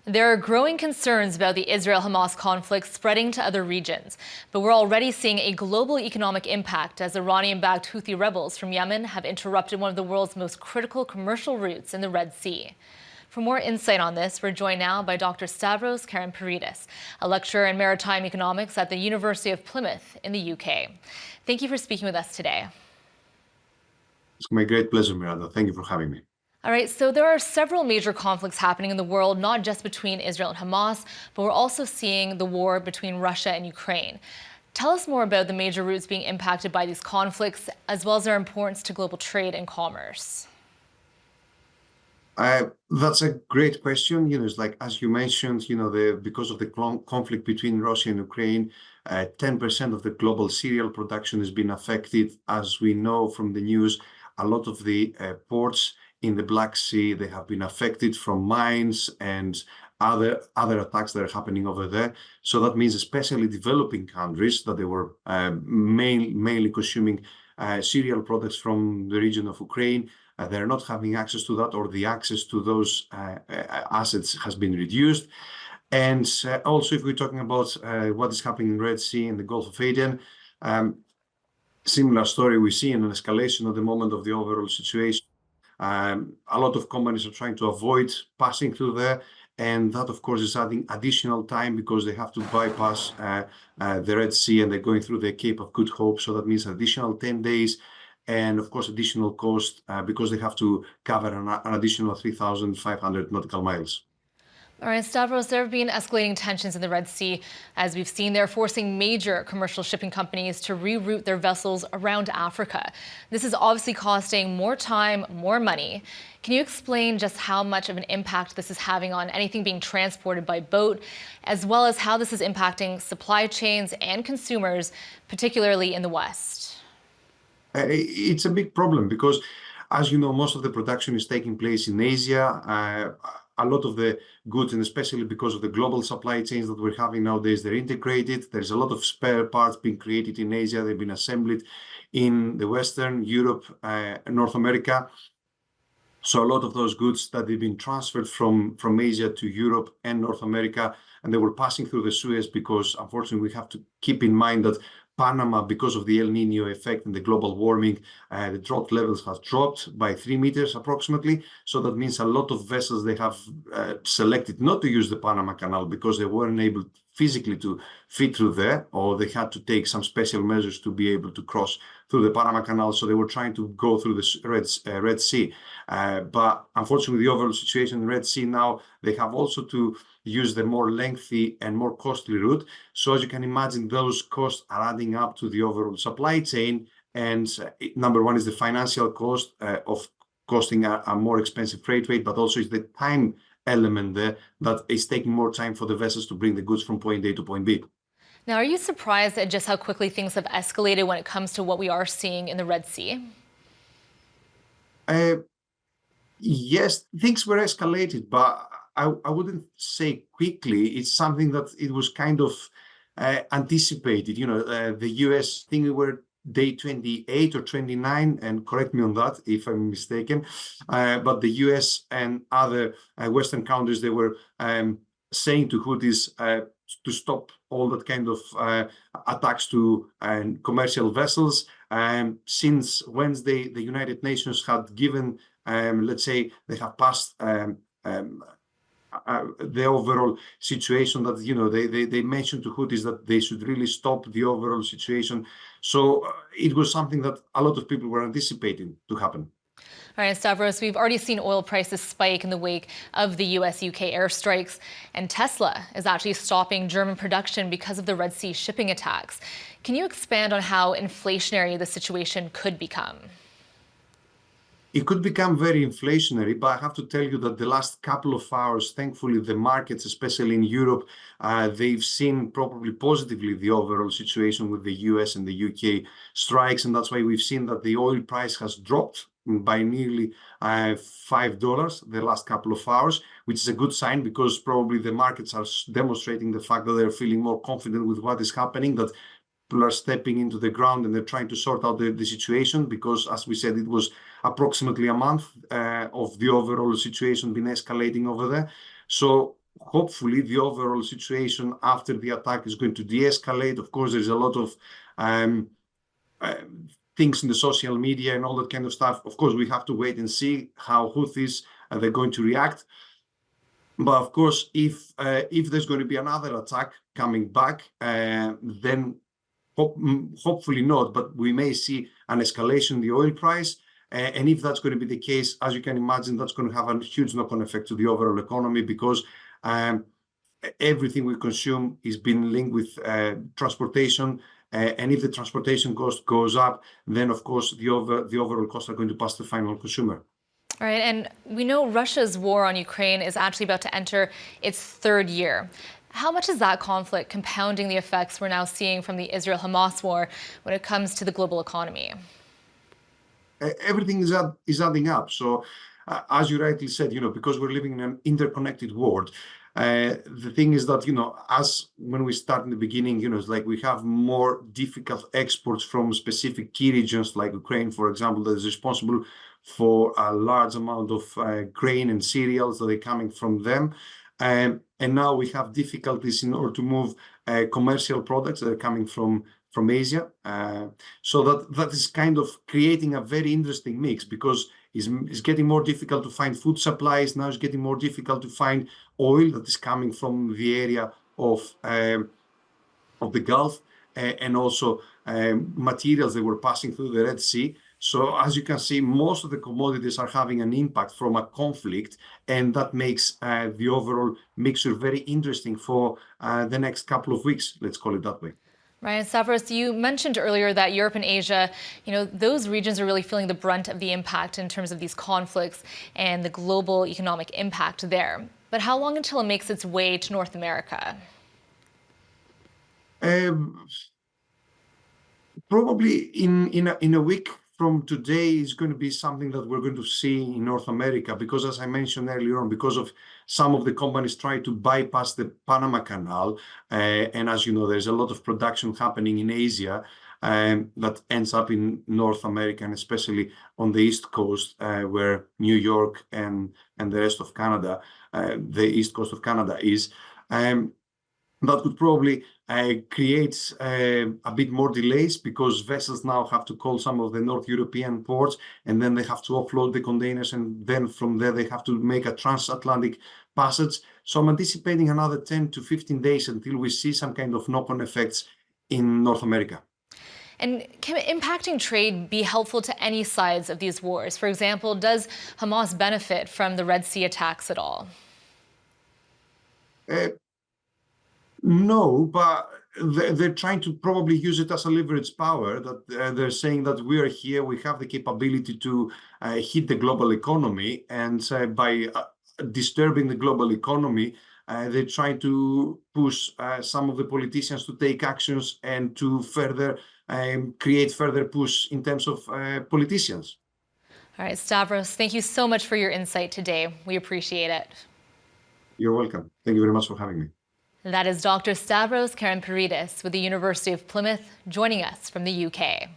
There are growing concerns about the Israel-Hamas conflict spreading to other regions, but we're already seeing a global economic impact as Iranian-backed Houthi rebels from Yemen have interrupted one of the world's most critical commercial routes in the Red Sea. For more insight on this, we're joined now by Dr. Stavros Karamperidis, a lecturer in maritime economics at the University of Plymouth in the UK. Thank you for speaking with us today. It's my great pleasure, Miranda. Thank you for having me. All right, so there are several major conflicts happening in the world, not just between Israel and Hamas, but we're also seeing the war between Russia and Ukraine. Tell us more about the major routes being impacted by these conflicts, as well as their importance to global trade and commerce. That's a great question. It's like, as you mentioned, because of the conflict between Russia and Ukraine, 10% of the global cereal production has been affected. As we know from the news, a lot of the ports in the Black Sea, they have been affected from mines and other attacks that are happening over there. So that means especially developing countries that they were mainly consuming cereal products from the region of Ukraine. They're not having access to that, or the access to those assets has been reduced. And also, if we're talking about what is happening in the Red Sea and the Gulf of Aden, similar story we see in an escalation at the moment of the overall situation. A lot of companies are trying to avoid passing through there, and that, of course, is adding additional time because they have to bypass the Red Sea and they're going through the Cape of Good Hope. So that means additional 10 days and, of course, additional cost because they have to cover an additional 3,500 nautical miles. All right, Stavros, there have been escalating tensions in the Red Sea. As we've seen, they're forcing major commercial shipping companies to reroute their vessels around Africa. This is obviously costing more time, more money. Can you explain just how much of an impact this is having on anything being transported by boat, as well as how this is impacting supply chains and consumers, particularly in the West? It's a big problem because, as you know, most of the production is taking place in Asia. A lot of the goods, and especially because of the global supply chains that we're having nowadays, they're integrated. There's a lot of spare parts being created in Asia. They've been assembled in the Western Europe, North America. So a lot of those goods that they've been transferred from Asia to Europe and North America, and they were passing through the Suez because, unfortunately, we have to keep in mind that Panama, because of the El Nino effect and the global warming, the drought levels have dropped by 3 meters approximately. So that means a lot of vessels, they have selected not to use the Panama Canal because they weren't able physically to fit through there, or they had to take some special measures to be able to cross through the Panama Canal. So they were trying to go through the Red Sea. But unfortunately, the overall situation in the Red Sea now, they have also to use the more lengthy and more costly route. So as you can imagine, those costs are adding up to the overall supply chain. And number one is the financial cost of costing a more expensive freight rate, but also is the time element there that is taking more time for the vessels to bring the goods from point A to point B. Now, are you surprised at just how quickly things have escalated when it comes to what we are seeing in the Red Sea? Yes, things were escalated, but I wouldn't say quickly. It's something that it was kind of anticipated. The US, I think we were day 28 or 29, and correct me on that if I'm mistaken. But the US and other Western countries, they were saying to Houthis to stop all that kind of attacks to commercial vessels. Since Wednesday, the United Nations had given, let's say, they have passed the overall situation that, they mentioned to Houthis that they should really stop the overall situation. So it was something that a lot of people were anticipating to happen. All right, Stavros, we've already seen oil prices spike in the wake of the US-UK airstrikes, and Tesla is actually stopping German production because of the Red Sea shipping attacks. Can you expand on how inflationary the situation could become? It could become very inflationary, but I have to tell you that the last couple of hours, thankfully, the markets, especially in Europe, they've seen probably positively the overall situation with the US and the UK strikes. And that's why we've seen that the oil price has dropped by nearly $5 the last couple of hours, which is a good sign because probably the markets are demonstrating the fact that they're feeling more confident with what is happening, that people are stepping into the ground and they're trying to sort out the situation because, as we said, it was approximately a month of the overall situation been escalating over there. So hopefully the overall situation after the attack is going to de-escalate. Of course, there's a lot of things in the social media and all that kind of stuff. Of course, we have to wait and see how Houthis they're going to react. But of course, if there's going to be another attack coming back, then hopefully not, but we may see an escalation in the oil price. And if that's going to be the case, as you can imagine, that's going to have a huge knock-on effect to the overall economy, because everything we consume is being linked with transportation. And if the transportation cost goes up, then of course the overall costs are going to pass to the final consumer. All right, and we know Russia's war on Ukraine is actually about to enter its third year. How much is that conflict compounding the effects we're now seeing from the Israel-Hamas war when it comes to the global economy? Everything is adding up. So, as you rightly said, because we're living in an interconnected world, the thing is that, as when we start in the beginning, it's like we have more difficult exports from specific key regions like Ukraine, for example, that is responsible for a large amount of grain and cereals that are coming from them. And now we have difficulties in order to move commercial products that are coming from Asia. So that is kind of creating a very interesting mix, because it's getting more difficult to find food supplies. Now it's getting more difficult to find oil that is coming from the area of the Gulf, and also materials that were passing through the Red Sea. So as you can see, most of the commodities are having an impact from a conflict, and that makes the overall mixture very interesting for the next couple of weeks, let's call it that way. Right, Stavros, you mentioned earlier that Europe and Asia, those regions are really feeling the brunt of the impact in terms of these conflicts and the global economic impact there. But how long until it makes its way to North America? Probably in a week from today is going to be something that we're going to see in North America, because as I mentioned earlier on, because of some of the companies trying to bypass the Panama Canal, and as you know, there's a lot of production happening in Asia that ends up in North America, and especially on the East Coast, where New York and the rest of Canada, the East Coast of Canada is. That could probably create a bit more delays, because vessels now have to call some of the North European ports, and then they have to offload the containers, and then from there they have to make a transatlantic passage. So I'm anticipating another 10 to 15 days until we see some kind of knock-on effects in North America. And can impacting trade be helpful to any sides of these wars? For example, does Hamas benefit from the Red Sea attacks at all? No, but they're trying to probably use it as a leverage power, that they're saying that we are here, we have the capability to hit the global economy, and by disturbing the global economy, they're trying to push some of the politicians to take actions and to further create further push in terms of politicians. All right, Stavros, thank you so much for your insight today. We appreciate it. You're welcome. Thank you very much for having me. That is Dr. Stavros Karamperidis with the University of Plymouth, joining us from the UK.